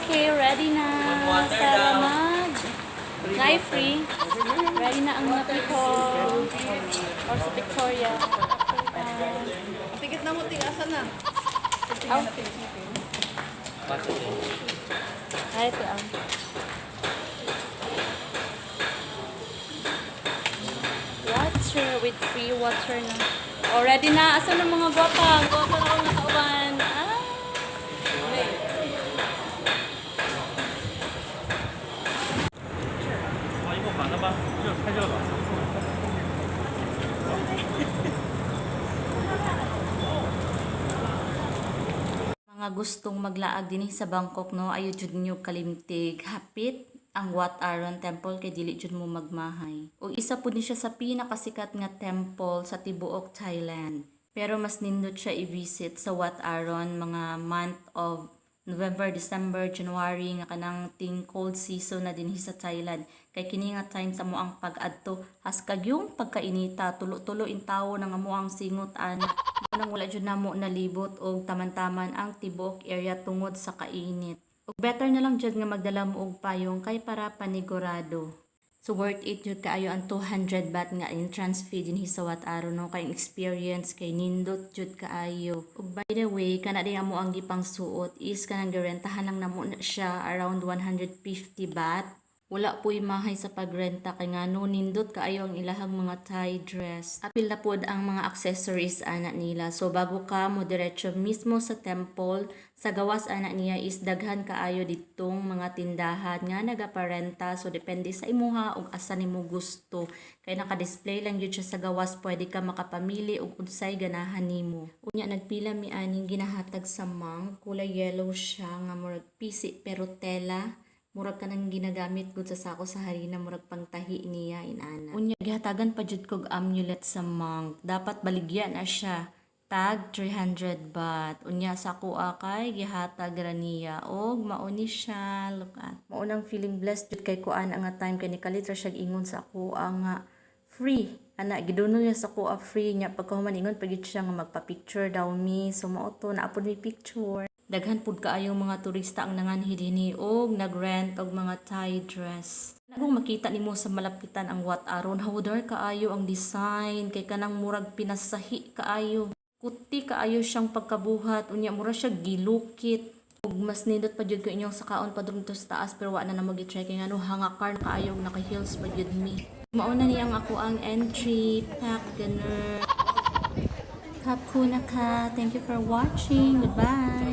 Okay, ready na para mag live free. Ready na ang mga people or sa Victoria. Tigit na mo, tigasan na. Aw. Ay, ito ang. Water with free water na. Oh, ready na. Asan ang mga gwapa? Gwapa na akong nakauban. Ah. Mga gustong maglaag din sa Bangkok, no, ayo jud nyo kalimtig hapit ang Wat Arun Temple kay dili jud mo magmahay. O isa po ni siya sa pinakasikat nga temple sa tibuok Thailand. Pero mas nindot siya i-visit sa Wat Arun mga month of November, December, January nga kanang ting cold season na dinhi sa Thailand. Kay kini nga time sa mo ang pag-adto haskag yung pagkainita tulo-tulo in tawo nang amo ang singot ana. Nang wala jud namo nalibot og taman-taman ang tibuok area tungod sa kainit. Og better na lang jud nga magdala mo og payong kay para panigurado. So worth it jud kaayo ang 200 baht nga entrance fee dinhi sa Wat Arun, no, kay experience kay nindot jud kaayo. Ug by the way, kana di amo ang gipang suot is kanang girentahan lang namo na siya around 150 baht. Wala po'y mahay sa pagrenta kay ngano nindot kaayo ang ilahang mga Thai dress. Apil na pod ang mga accessories ana nila. So bago ka mo diretso mismo sa temple, sa gawas ana niya is daghan kaayo ditong mga tindahan nga nagaparenta. So depende sa imuha ug asa nimo gusto. Kay naka-display lang jud siya sa gawas, pwede ka makapamili og unsay ganahan nimo. Unya nagpila mi aning ginahatag sa mang, kulay yellow siya nga murag pisi pero tela. Murag ka nang ginagamit gud sa sako sa harina, murag pangtahi niya inana. Unya gihatagan pa jud kog amulet sa monk. Dapat baligyan na siya. Tag 300 baht. Unya sa kuha kay gihatag ra niya og mauni siya. Look at. Maunang feeling blessed jud kay kuan nga time kay nikalitra siya ingon sa kuha nga free. Ana gidunol niya sa kuha free nya pagkahuman ingon pagit siya nga magpa-picture daw mi. So mao to naapod mi picture. Daghan pud kaayong mga turista ang nanganhi dinhi og nagrent og mga Thai dress. Nagong makita nimo sa malapitan ang Wat Arun, hawdar kaayo ang design kay kanang murag pinasahi kaayo. Kuti kaayo siyang pagkabuhat, unya mura siya gilukit. Ug mas nindot pa jud ko inyong sakaon padung to sa taas pero wa na namo gi-try kay ngano hangakar kaayo og naka-heels pa jud mi. Mauna ni ang ako ang entry pack dinner. Kapuna ka. Thank you for watching. Goodbye.